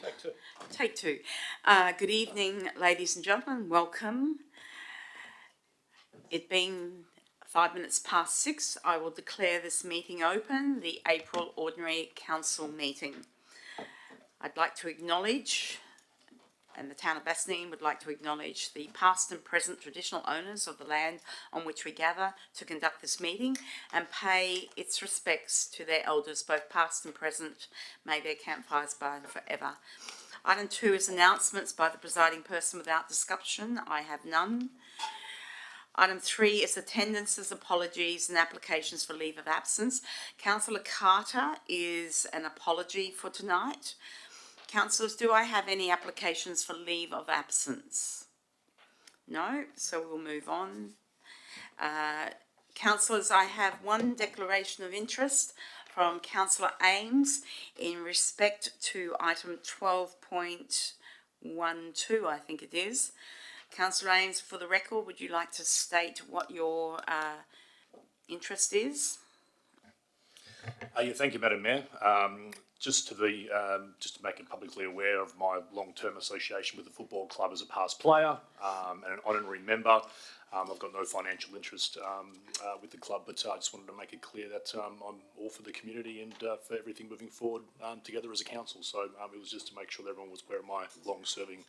Take two. Take two. Good evening, ladies and gentlemen. Welcome. It being 5 minutes past 6, I will declare this meeting open, the April Ordinary Council meeting. I'd like to acknowledge, and the town of Bassendean would like to acknowledge, the past and present traditional owners of the land on which we gather to conduct this meeting and pay its respects to their elders, both past and present. May their campfires burn forever. Item 2 is announcements by the presiding person without discussion. I have none. Item 3 is attendances, apologies and applications for leave of absence. Councillor Carter is an apology for tonight. Councillors, do I have any applications for leave of absence? No, so we'll move on. Councillors, I have one declaration of interest from Councillor Ames in respect to item 12.12, I think it is. Councillor Ames, for the record, would you like to state what your interest is? Yeah, thank you, Madam Mayor. Just to make it publicly aware of my long-term association with the football club as a past player and an honorary member. I've got no financial interest with the club, but I just wanted to make it clear that I'm all for the community and for everything moving forward together as a council. So it was just to make sure that everyone was aware of my long-serving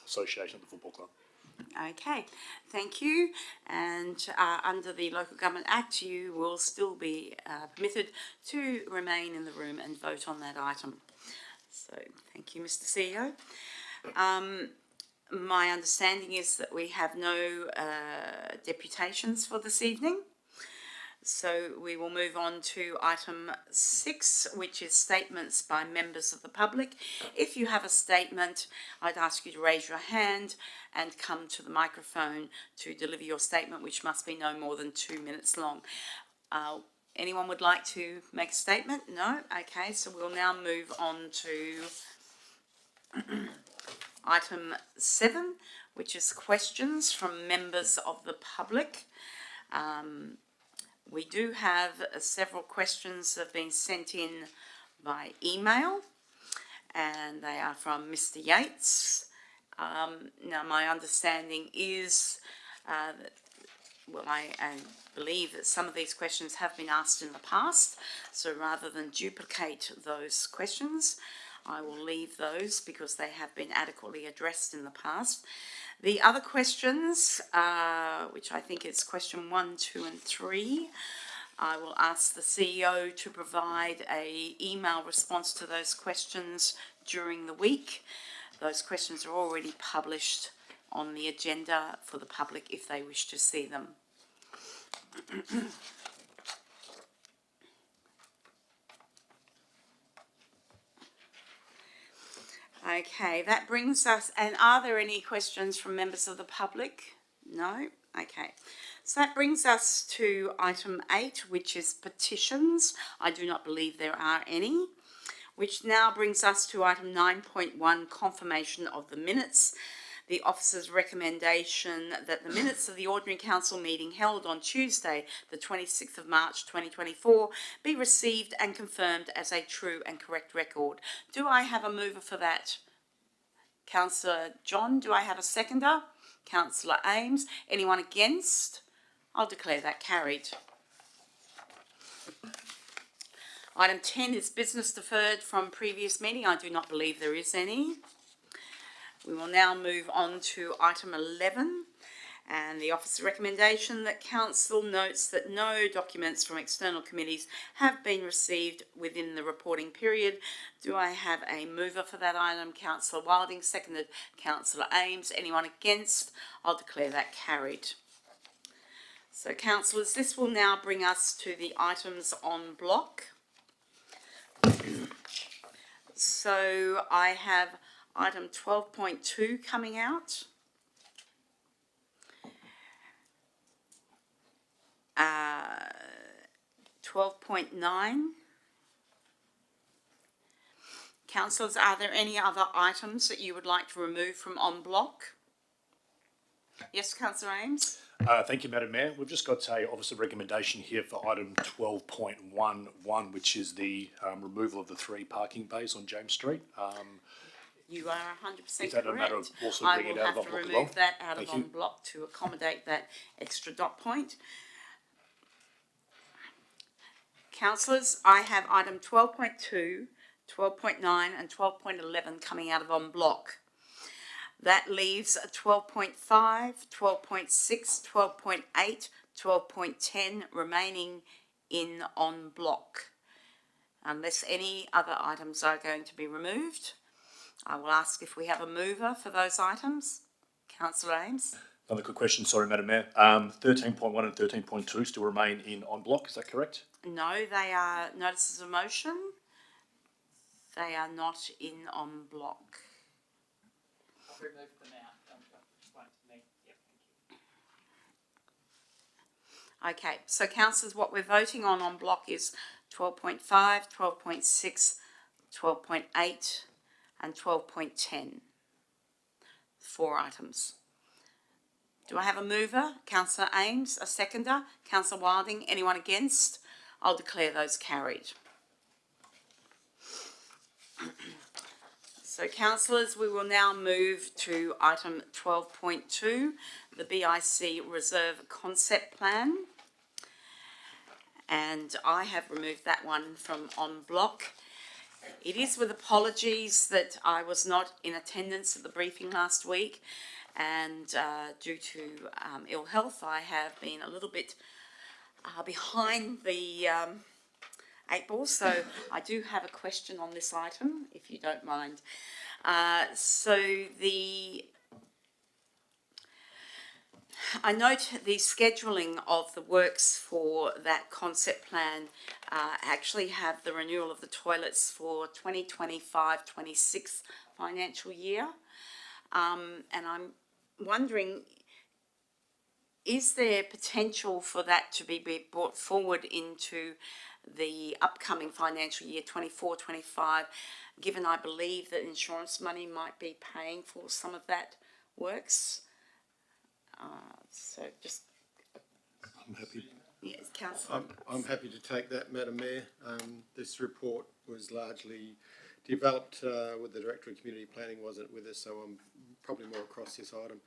association with the football club. Okay, thank you. And under the Local Government Act, you will still be permitted to remain in the room and vote on that item. So thank you, Mr. CEO. My understanding is that we have no deputations for this evening. So we will move on to item 6, which is statements by members of the public. If you have a statement, I'd ask you to raise your hand and come to the microphone to deliver your statement, which must be no more than 2 minutes long. Anyone would like to make a statement? No? Okay, so we'll now move on to item 7, which is questions from members of the public. We do have several questions that have been sent in by email, and they are from Mr. Yates. Now, my understanding is that, well, I believe that some of these questions have been asked in the past, so rather than duplicate those questions, I will leave those because they have been adequately addressed in the past. The other questions, which I think is question 1, 2 and 3, I will ask the CEO to provide an email response to those questions during the week. Those questions are already published on the agenda for the public if they wish to see them. Okay, that brings us, and are there any questions from members of the public? No? Okay. So that brings us to item 8, which is petitions. I do not believe there are any. Which now brings us to item 9.1, confirmation of the minutes. The officer's recommendation that the minutes of the Ordinary Council meeting held on Tuesday, the 26th of March 2024, be received and confirmed as a true and correct record. Do I have a mover for that? Councillor John, do I have a seconder? Councillor Ames. Anyone against? I'll declare that carried. Item 10 is business deferred from previous meeting. I do not believe there is any. We will now move on to item 11, and the officer's recommendation that council notes that no documents from external committees have been received within the reporting period. Do I have a mover for that item? Councillor Wilding, seconded Councillor Ames. Anyone against? I'll declare that carried. So councillors, this will now bring us to the items on block. So I have item 12.2 coming out. 12.9. Councillors, are there any other items that you would like to remove from en bloc? Yes, Councillor Ames. Thank you, Madam Mayor. We've just got a officer recommendation here for item 12.11, which is the removal of the 3 parking bays on James Street. You are 100% Is that correct. a matter of also I bringing will it out have of to en bloc as remove well? that out of Thank you. en bloc to accommodate that extra dot point. Councillors, I have item 12.2, 12.9 and 12.11 coming out of en bloc. That leaves 12.5, 12.6, 12.8, 12.10 remaining in en bloc. Unless any other items are going to be removed, I will ask if we have a mover for those items. Councillor Ames? Another quick question, sorry, Madam Mayor. 13.1 and 13.2 still remain in en bloc, is that correct? No, they are notices of motion. They are not in en bloc. I've removed them out. Explain to me. Yep, thank you. Okay, so councillors, what we're voting on en bloc is 12.5, 12.6, 12.8 and 12.10. 4 items. Do I have a mover? Councillor Ames, a seconder. Councillor Wilding, anyone against? I'll declare those carried. So councillors, we will now move to item 12.2, the BIC Reserve Concept Plan. And I have removed that one from en bloc. It is with apologies that I was not in attendance at the briefing last week, and due to ill health, I have been a little bit behind the 8 ball, so I do have a question on this item, if you don't mind. I note the scheduling of the works for that concept plan actually have the renewal of the toilets for 2025-26 financial year. And I'm wondering, is there potential for that to be brought forward into the upcoming financial year 24-25, given I believe that insurance money might be paying for some of that works? So just, I'm happy. yes, Councillor. I'm happy to take that, Madam Mayor. This report was largely developed with the Director of Community Planning wasn't with us, so I'm probably more across this item.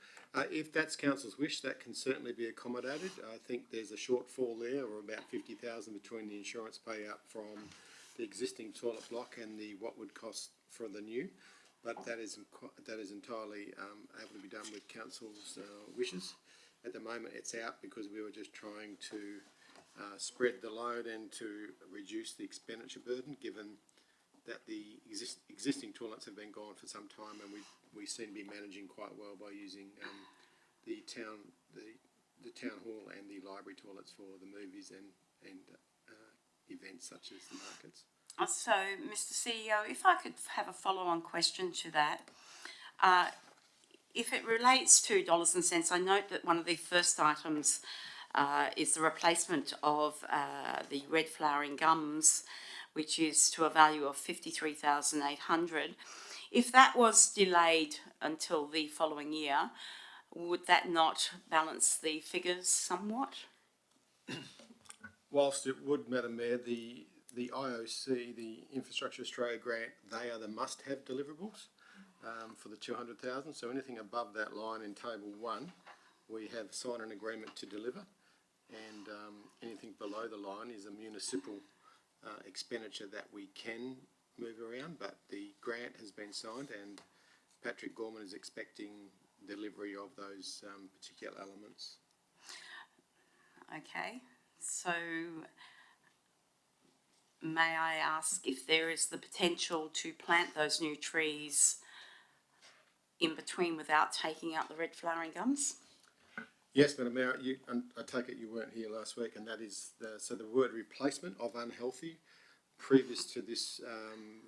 If that's Council's wish, that can certainly be accommodated. I think there's a shortfall there of about 50,000 between the insurance payout from the existing toilet block and the what would cost for the new. But that is entirely able to be done with Council's wishes. At the moment it's out because we were just trying to spread the load and to reduce the expenditure burden, given that the existing toilets have been gone for some time, and we seem to be managing quite well by using the town hall and the library toilets for the movies and events such as the markets. So, Mr. CEO, if I could have a follow-on question to that. If it relates to dollars and cents, I note that one of the first items is the replacement of the red flowering gums, which is to a value of 53,800. If that was delayed until the following year, would that not balance the figures somewhat? Whilst it would, Madam Mayor, the IOC, the Infrastructure Australia grant, they are the must-have deliverables for the 200,000. So anything above that line in Table 1, we have signed an agreement to deliver, and anything below the line is a municipal expenditure that we can move around, but the grant has been signed and Patrick Gorman is expecting delivery of those particular elements. Okay, so may I ask if there is the potential to plant those new trees in between without taking out the red flowering gums? Yes, Madam Mayor, I take it you weren't here last week, and that is so the word replacement of unhealthy. Previous to this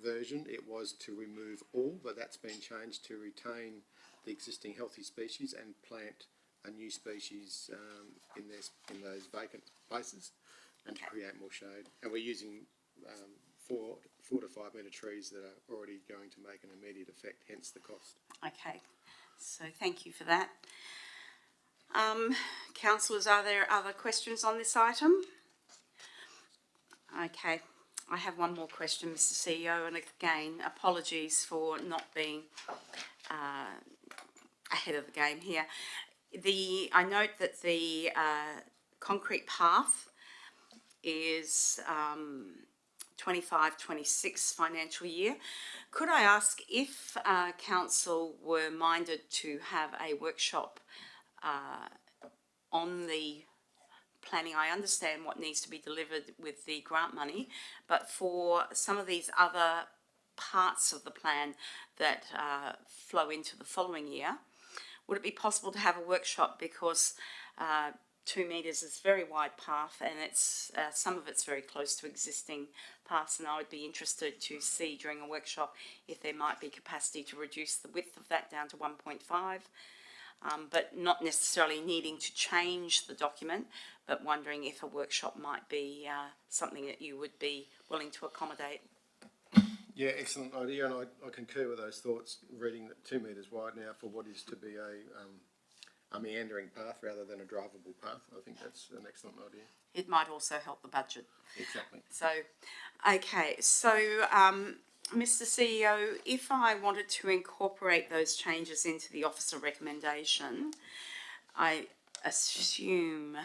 version, it was to remove all, but that's been changed to retain the existing healthy species and plant a new species in those vacant places, and to create more shade. And we're using 4 to 5 metre trees that are already going to make an immediate effect, hence the cost. Okay, so thank you for that. Councillors, are there other questions on this item? Okay, I have one more question, Mr. CEO, and again, apologies for not being ahead of the game here. I note that the concrete path is 25-26 financial year. Could I ask if council were minded to have a workshop on the planning? I understand what needs to be delivered with the grant money, but for some of these other parts of the plan that flow into the following year, would it be possible to have a workshop? Because 2 metres is a very wide path, and it's some of it's very close to existing paths, and I would be interested to see during a workshop if there might be capacity to reduce the width of that down to 1.5, but not necessarily needing to change the document, but wondering if a workshop might be something that you would be willing to accommodate. Yeah, excellent idea, and I concur with those thoughts, reading that 2 metres wide now for what is to be a meandering path rather than a drivable path. I think that's an excellent idea. It might also help the budget. Exactly. So, okay, so Mr. CEO, if I wanted to incorporate those changes into the officer recommendation, I assume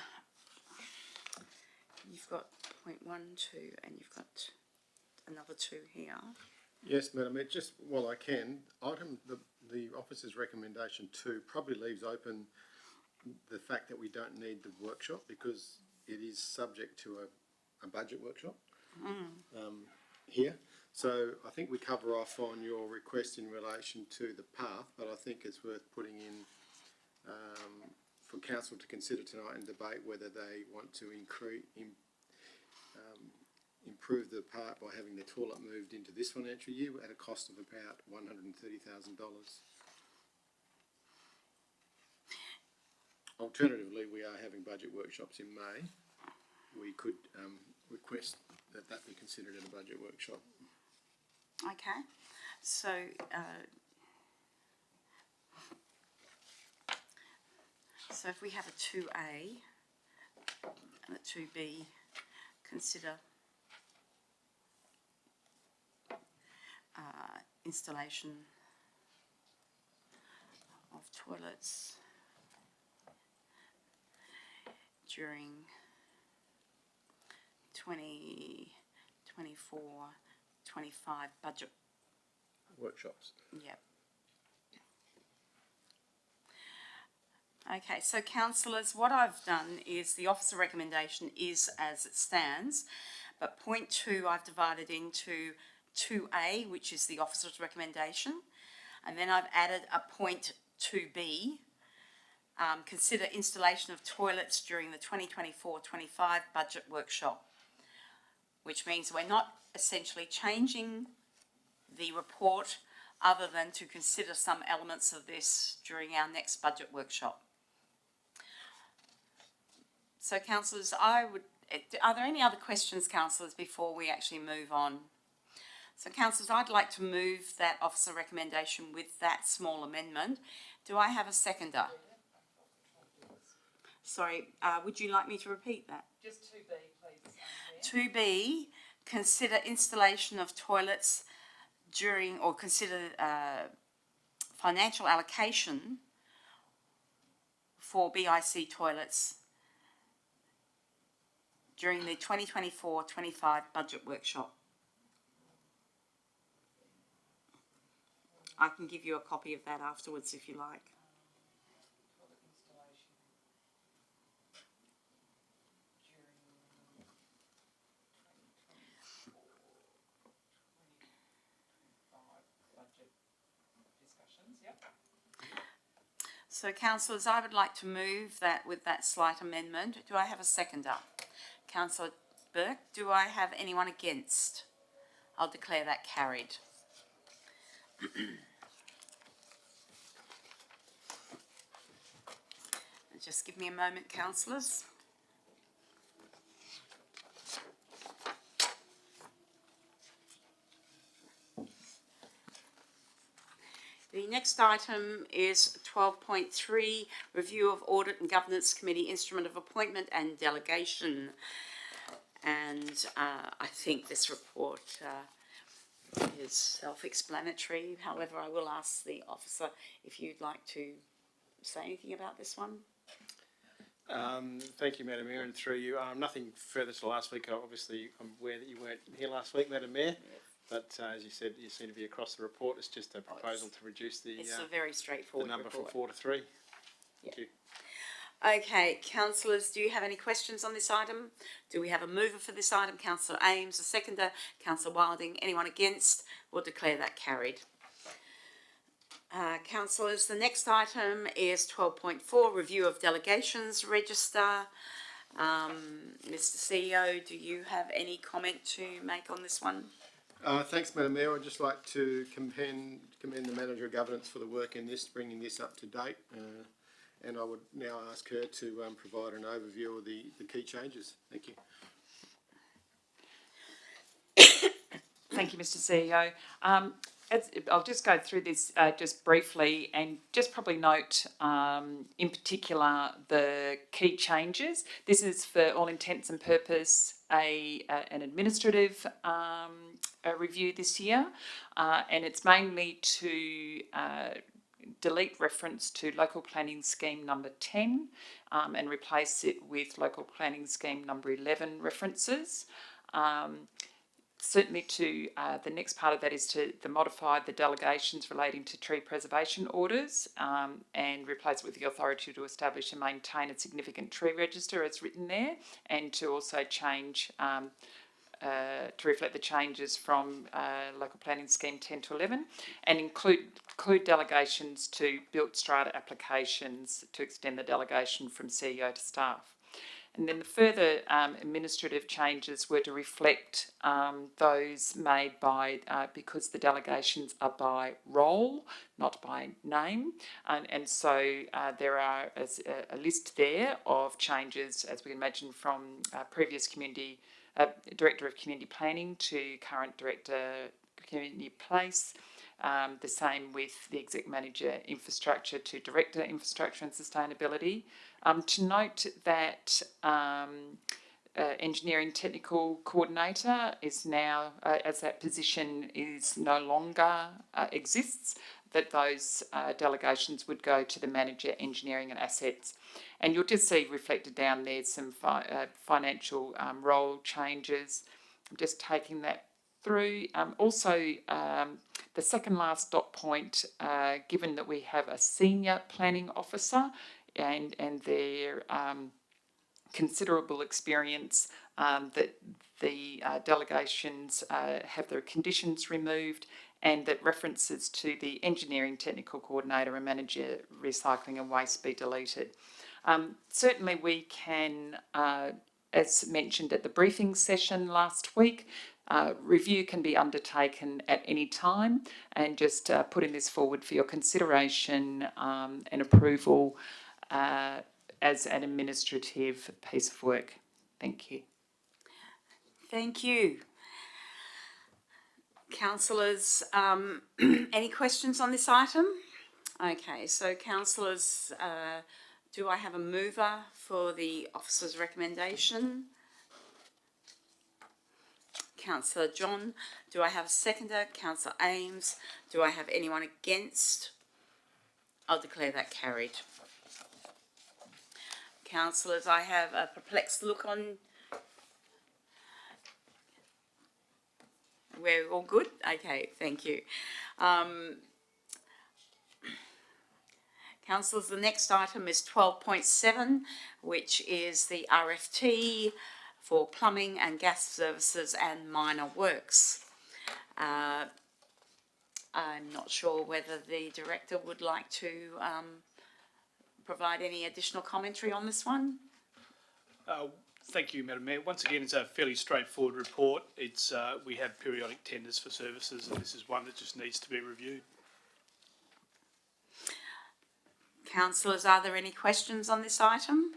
you've got 0.12 and you've got another 2 here. Yes, Madam Mayor, just while I can, the officer's recommendation 2 probably leaves open the fact that we don't need the workshop because it is subject to a budget workshop here. So I think we cover off on your request in relation to the path, but I think it's worth putting in for council to consider tonight and debate whether they want to improve the part by having the toilet moved into this financial year at a cost of about $130,000. Alternatively, we are having budget workshops in May. We could request that that be considered in a budget workshop. Okay, so so if we have a 2A and a 2B, consider installation of toilets during 2024-25 budget Workshops. Yep. Okay, so councillors, what I've done is the officer recommendation is as it stands, but point 2 I've divided into 2A, which is the officer's recommendation, and then I've added a point 2B, consider installation of toilets during the 2024-25 budget workshop, which means we're not essentially changing the report other than to consider some elements of this during our next budget workshop. So councillors, are there any other questions, councillors, before we actually move on? So councillors, I'd like to move that officer recommendation with that small amendment. Do I have a seconder? Sorry, would you like me to repeat that? Just 2B, please. 2B, consider installation of toilets during, or consider financial allocation for BIC toilets during the 2024-25 budget workshop. I can give you a copy of that afterwards if you like. Toilet installation during 2024-25 budget discussions, yep. So councillors, I would like to move that with that slight amendment. Do I have a seconder? Councillor Burke, do I have anyone against? I'll declare that carried. Just give me a moment, councillors. The next item is 12.3, review of Audit and Governance Committee Instrument of Appointment and Delegation. And I think this report is self-explanatory. However, I will ask the officer if you'd like to say anything about this one. Thank you, Madam Mayor, and through you. Nothing further to last week. Obviously, I'm aware that you weren't here last week, Madam Mayor, but as you said, you seem to be across the report. It's just a proposal to reduce the It's a very the straightforward number report. from 4 to 3. Thank you. Okay, councillors, do you have any questions on this item? Do we have a mover for this item? Councillor Ames, a seconder. Councillor Wilding, anyone against? We'll declare that carried. Councillors, the next item is 12.4, review of delegations register. Mr CEO, do you have any comment to make on this one? Thanks, Madam Mayor. I'd just like to commend the Manager of Governance for the work in this, bringing this up to date. And I would now ask her to provide an overview of the key changes. Thank you. Thank you, Mr CEO. I'll just go through this just briefly and just probably note in particular the key changes. This is for all intents and purpose an administrative review this year, and it's mainly to delete reference to local planning scheme number 10 and replace it with local planning scheme number 11 references. Certainly to the next part of that is to modify the delegations relating to tree preservation orders and replace it with the authority to establish and maintain a significant tree register as written there, and to also change to reflect the changes from local planning scheme 10 to 11, and include delegations to built strata applications to extend the delegation from CEO to staff. And then the further administrative changes were to reflect those made by, because the delegations are by role, not by name. And so there are a list there of changes, as we can imagine, from previous Director of Community Planning to current Director Community Place. The same with the Exec Manager Infrastructure to Director Infrastructure and Sustainability. To note that Engineering Technical Coordinator is now, as that position is no longer exists, that those delegations would go to the Manager Engineering and Assets. And you'll just see reflected down there some financial role changes. I'm just taking that through. Also, the second last dot point, given that we have a senior planning officer and their considerable experience, that the delegations have their conditions removed, and that references to the engineering technical coordinator and manager recycling and waste be deleted. Certainly we can, as mentioned at the briefing session last week, review can be undertaken at any time, and just putting this forward for your consideration and approval as an administrative piece of work. Thank you. Thank you. Councillors, any questions on this item? Okay, so councillors, do I have a mover for the officer's recommendation? Councillor John. Do I have a seconder? Councillor Ames. Do I have anyone against? I'll declare that carried. Councillors, I have a perplexed look on. We're all good? Okay, thank you. Councillors, the next item is 12.7, which is the RFT for plumbing and gas services and minor works. I'm not sure whether the director would like to provide any additional commentary on this one. Thank you, Madam Mayor. Once again, it's a fairly straightforward report. It's we have periodic tenders for services, and this is one that just needs to be reviewed. Councillors, are there any questions on this item?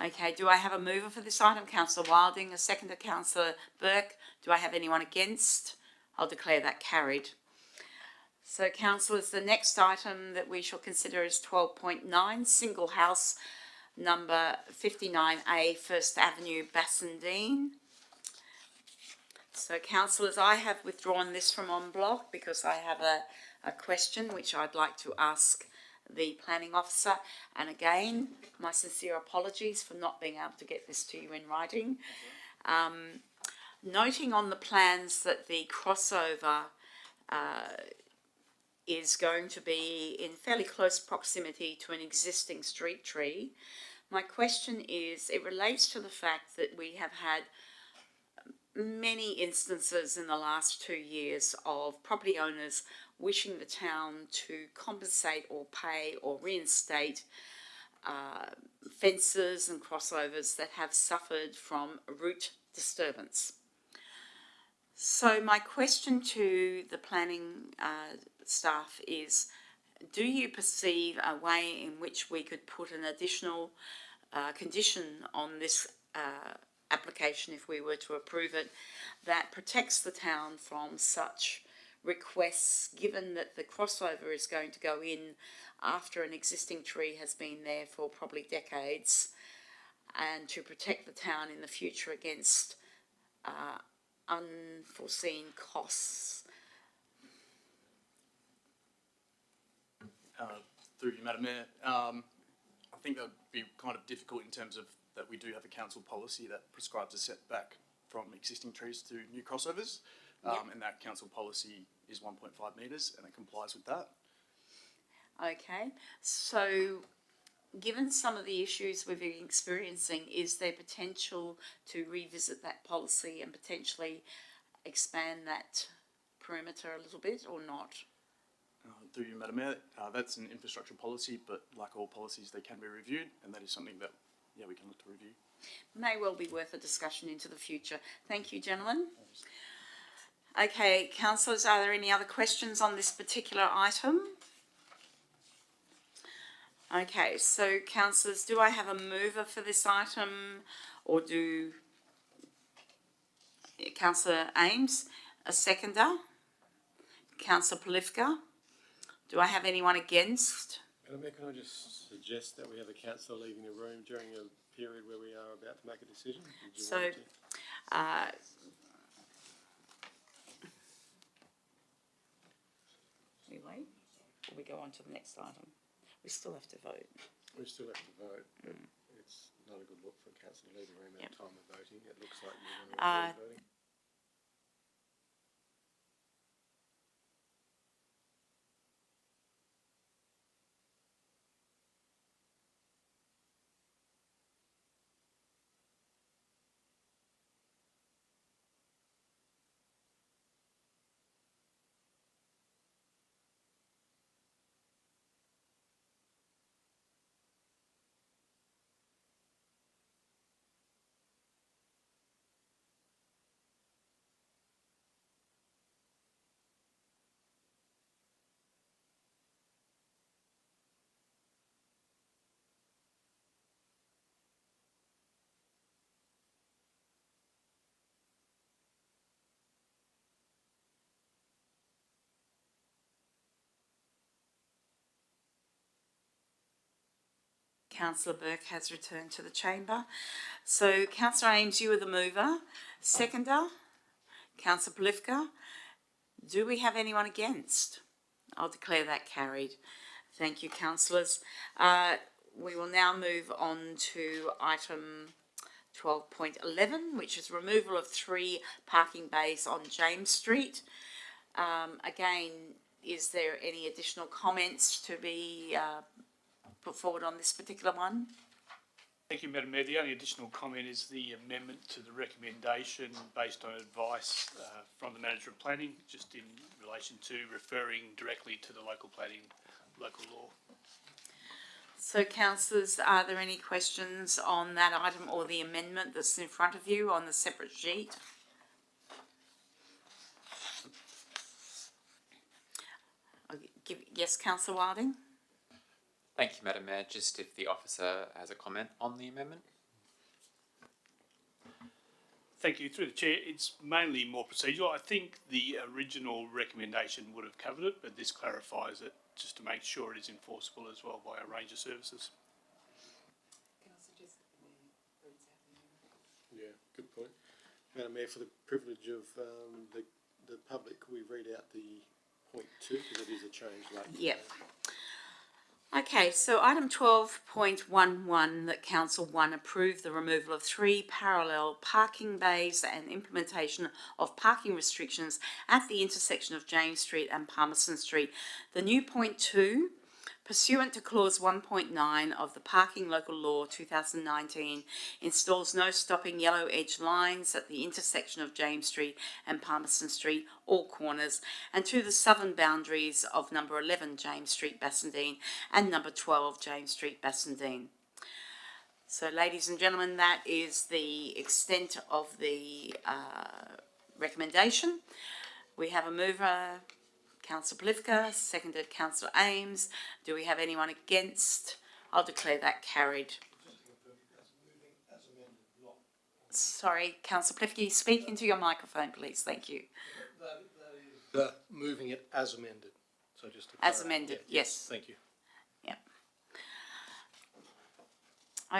Okay, do I have a mover for this item? Councillor Wilding, a seconder, Councillor Burke. Do I have anyone against? I'll declare that carried. So, councillors, the next item that we shall consider is 12.9, single house number 59A, First Avenue, Bassendean. So councillors, I have withdrawn this from en bloc because I have a question which I'd like to ask the planning officer. And again, my sincere apologies for not being able to get this to you in writing. Noting on the plans that the crossover is going to be in fairly close proximity to an existing street tree, my question is, it relates to the fact that we have had many instances in the last 2 years of property owners wishing the town to compensate or pay or reinstate fences and crossovers that have suffered from root disturbance. So my question to the planning staff is, do you perceive a way in which we could put an additional condition on this application, if we were to approve it, that protects the town from such requests, given that the crossover is going to go in after an existing tree has been there for probably decades, and to protect the town in the future against unforeseen costs? Through you, Madam Mayor, I think that would be kind of difficult in terms of that we do have a council policy that prescribes a setback from existing trees to new crossovers, and that council policy is 1.5 metres and it complies with that. Okay, so given some of the issues we've been experiencing, is there potential to revisit that policy and potentially expand that perimeter a little bit, or not? Through you, Madam Mayor, that's an infrastructure policy, but like all policies, they can be reviewed, and that is something that, yeah, we can look to review. May well be worth a discussion into the future. Thank you, gentlemen. Okay, councillors, are there any other questions on this particular item? Okay, so councillors, do I have a mover for this item, or do Councillor Ames, a seconder? Councillor Polifka? Do I have anyone against? Madam Mayor, can I just suggest that we have a councillor leaving the room during a period where we are about to make a decision? Did you So, want to? we wait, or we go on to the next item? We still have to vote. We still have to vote, but it's not a good look for a councillor to leave the room at a time of voting. It looks like you're going to avoid voting. Councillor Burke has returned to the chamber. So, Councillor Ames, you are the mover. Seconder, Councillor Polifka. Do we have anyone against? I'll declare that carried. Thank you, councillors. We will now move on to item 12.11, which is removal of 3 parking bays on James Street. Again, is there any additional comments to be put forward on this particular one? Thank you, Madam Mayor. The only additional comment is the amendment to the recommendation based on advice from the Manager of Planning, just in relation to referring directly to the local law. So, councillors, are there any questions on that item or the amendment that's in front of you on the separate sheet? Yes, Councillor Wilding? Thank you, Madam Mayor. Just if the officer has a comment on the amendment. Thank you. Through the Chair, it's mainly more procedural. I think the original recommendation would have covered it, but this clarifies it just to make sure it is enforceable as well by a range of services. Can Good point. Madam Mayor, for the privilege of the public, we read out the point 2 because it is a change late. Yep. Okay, so item 12.11, that Council 1 approve the removal of 3 parallel parking bays and implementation of parking restrictions at the intersection of James Street and Palmerston Street. The new point 2, pursuant to clause 1.9 of the Parking Local Law 2019, installs no stopping yellow edge lines at the intersection of James Street and Palmerston Street, all corners, and to the southern boundaries of number 11 James Street, Bassendean, and number 12 James Street, Bassendean. So, ladies and gentlemen, that is the extent of the recommendation. We have a mover, Councillor Plivka, seconded Councillor Ames. Do we have anyone against? I'll declare that carried. Sorry, Councillor Plivka, speak into your microphone, please. Thank you. Moving it as amended. So just to As clarify. amended, Yeah, yes. Thank you. Yep.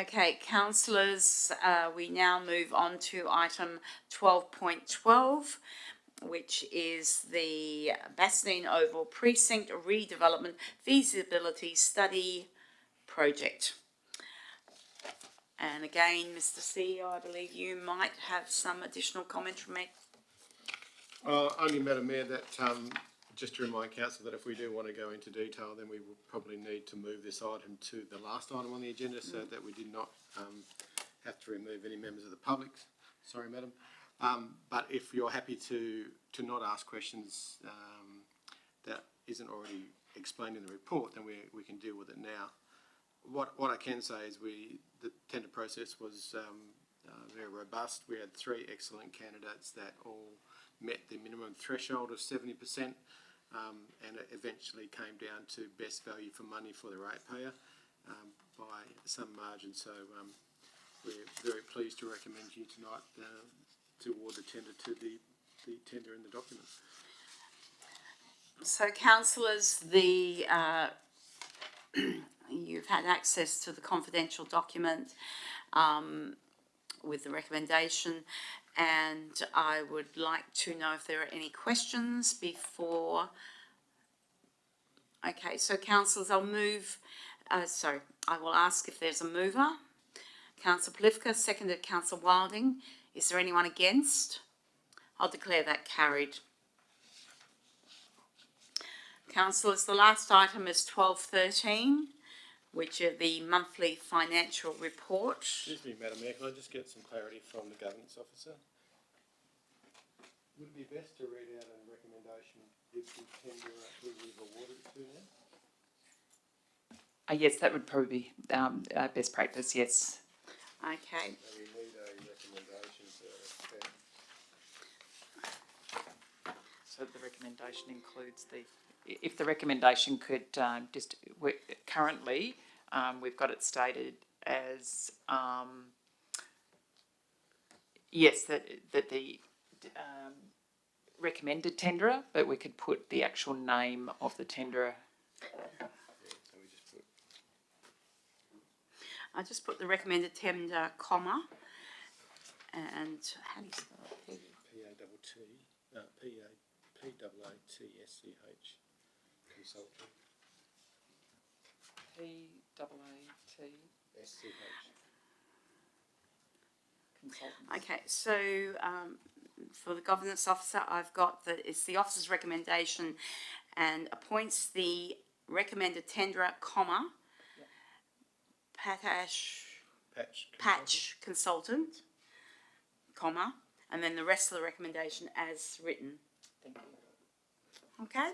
Okay, councillors, we now move on to item 12.12. Which is the Bassendean Oval Precinct Redevelopment Feasibility Study Project. And again, Mr. CEO, I believe you might have some additional comment from me. Only, Madam Mayor, that just to remind council that if we do want to go into detail, then we will probably need to move this item to the last item on the agenda so that we did not have to remove any members of the public. Sorry, Madam. But if you're happy to not ask questions that isn't already explained in the report, then we can deal with it now. What I can say is the tender process was very robust. We had 3 excellent candidates that all met the minimum threshold of 70%, and it eventually came down to best value for money for the ratepayer by some margin. So we're very pleased to recommend you tonight to award the tender to the tender in the document. So, councillors, you've had access to the confidential document with the recommendation, and I would like to know if there are any questions before. Okay, so councillors, I will ask if there's a mover. Councillor Plivka, seconded Councillor Wilding. Is there anyone against? I'll declare that carried. Councillors, the last item is 12.13, which are the monthly financial report. Excuse me, Madam Mayor, can I just get some clarity from the Governance Officer? Would it be best to read out a recommendation if the tender who we've awarded it to now? Yes, that would probably be best practice, yes. Okay. So we need a recommendation to effect. So the recommendation includes if the recommendation could currently, we've got it stated as, yes, that the recommended tenderer, but we could put the actual name of the tenderer. So we just put I just put the recommended tender, comma, and how do you spell it? P-A-T-S-C-H consultant. P-A-A-T S-C-H. consultant. Okay, so for the Governance Officer, I've got that it's the officer's recommendation and appoints the recommended tenderer, comma, Patch consultant, comma, and then the rest of the recommendation as written. Thank you. Okay?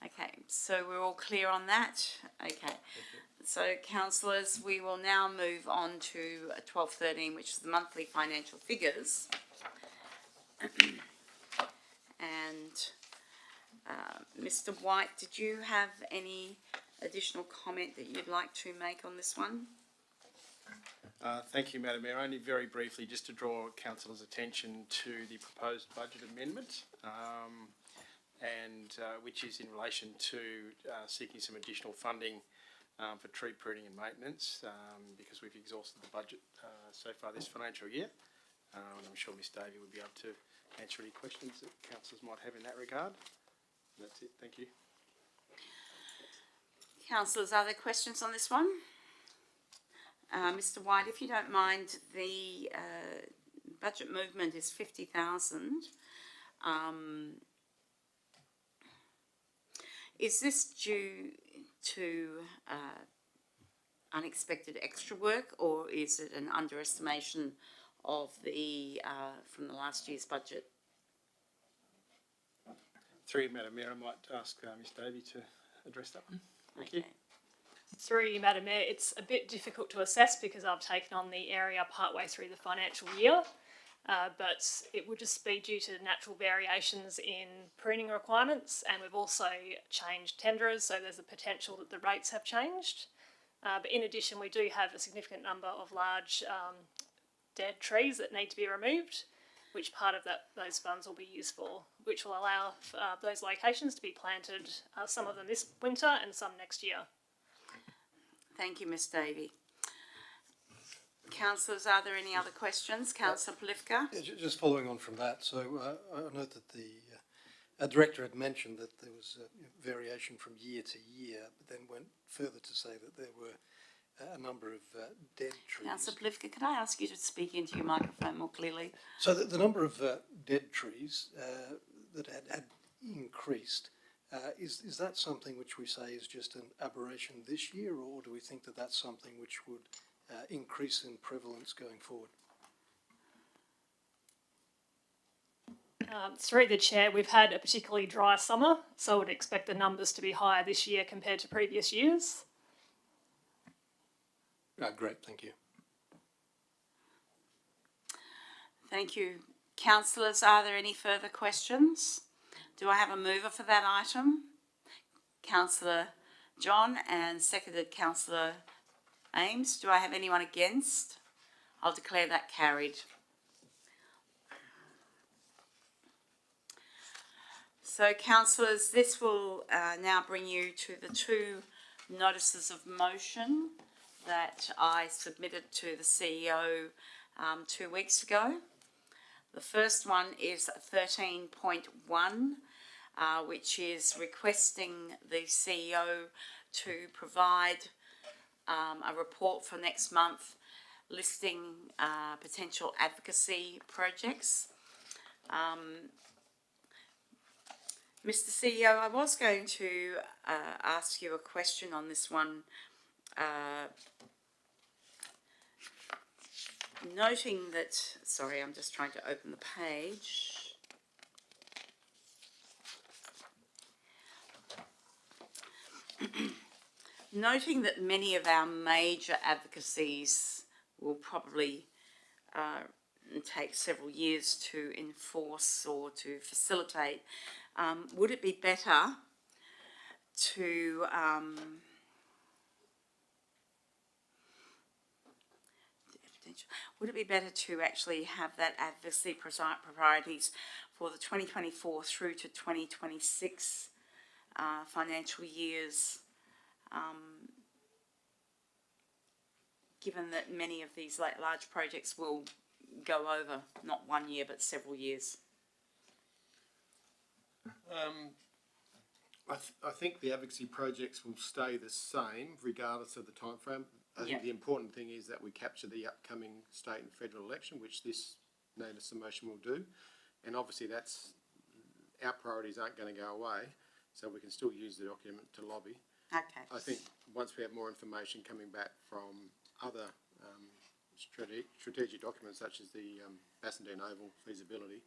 Okay, so we're all clear on that? Okay. So, councillors, we will now move on to 12.13, which is the monthly financial figures. And Mr. White, did you have any additional comment that you'd like to make on this one? Thank you, Madam Mayor. Only very briefly, just to draw councillors' attention to the proposed budget amendment, which is in relation to seeking some additional funding for tree pruning and maintenance, because we've exhausted the budget so far this financial year. And I'm sure Ms Davey would be able to answer any questions that councillors might have in that regard. And that's it, thank you. Councillors, are there questions on this one? Mr White, if you don't mind, the budget movement is 50,000. Is this due to unexpected extra work, or is it an underestimation of the from the last year's budget? Through you, Madam Mayor, I might ask Ms Davey to address that one. Thank you. Through you, Madam Mayor, it's a bit difficult to assess because I've taken on the area partway through the financial year, but it would just be due to natural variations in pruning requirements, and we've also changed tenderers, so there's a potential that the rates have changed. But in addition, we do have a significant number of large dead trees that need to be removed, which part of those funds will be used for, which will allow those locations to be planted, some of them this winter and some next year. Thank you, Ms Davey. Councillors, are there any other questions? Councillor Polifka? Yeah, just following on from that, so I note that the director had mentioned that there was variation from year to year, but then went further to say that there were a number of dead trees. Councillor Polifka, could I ask you to speak into your microphone more clearly? So the number of dead trees that had increased, is that something which we say is just an aberration this year, or do we think that that's something which would increase in prevalence going forward? Through the chair, we've had a particularly dry summer, so I would expect the numbers to be higher this year compared to previous years. Great, thank you. Thank you. Councillors, are there any further questions? Do I have a mover for that item? Councillor John, and seconded Councillor Ames. Do I have anyone against? I'll declare that carried. So, councillors, this will now bring you to the two notices of motion that I submitted to the CEO 2 weeks ago. The first one is 13.1, which is requesting the CEO to provide a report for next month listing potential advocacy projects. Mr. CEO, I was going to ask you a question on this one, noting that, sorry, I'm just trying to open the page. Noting that many of our major advocacies will probably take several years to enforce or to facilitate, would it be better to actually have that advocacy priorities for the 2024 through to 2026 financial years, given that many of these large projects will go over not 1 year but several years? I think the advocacy projects will stay the same regardless of the time frame. I think the important thing is that we capture the upcoming state and federal election, which this notice of motion will do. And obviously that's, our priorities aren't going to go away, so we can still use the document to lobby. Okay. I think once we have more information coming back from other strategic documents such as the Bassendean Oval feasibility,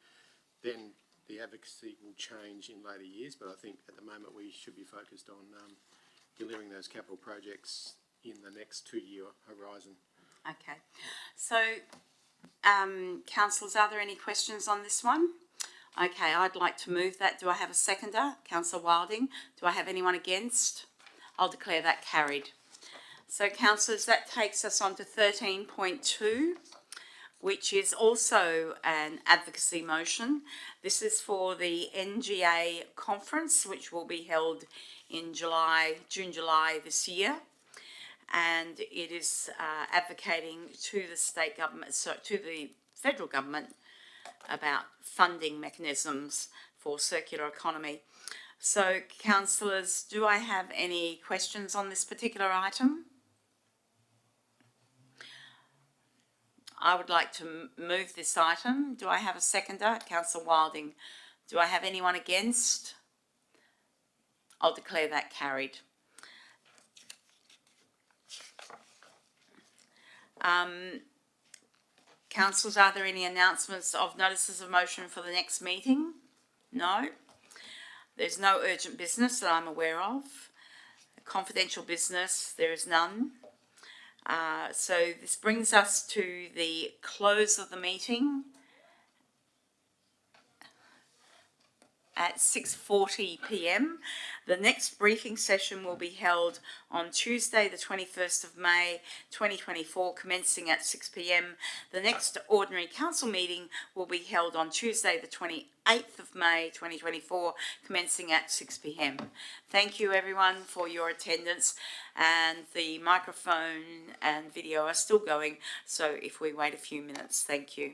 then the advocacy will change in later years, but I think at the moment we should be focused on delivering those capital projects in the next 2 year horizon. Okay. So, councillors, are there any questions on this one? Okay, I'd like to move that. Do I have a seconder? Councillor Wilding. Do I have anyone against? I'll declare that carried. So, councillors, that takes us on to 13.2, which is also an advocacy motion. This is for the NGA conference, which will be held in June, July this year. and it is advocating to the state government, so to the federal government, about funding mechanisms for circular economy. So, councillors, do I have any questions on this particular item? I would like to move this item. Do I have a seconder? Councillor Wilding. Do I have anyone against? I'll declare that carried. Councillors, are there any announcements of notices of motion for the next meeting? No. There's no urgent business that I'm aware of. Confidential business, there is none. So this brings us to the close of the meeting at 6:40 p.m. The next briefing session will be held on Tuesday, the 21st of May, 2024, commencing at 6 p.m. The next ordinary council meeting will be held on Tuesday, the 28th of May, 2024, commencing at 6 p.m. Thank you, everyone, for your attendance. And the microphone and video are still going, so if we wait a few minutes, thank you.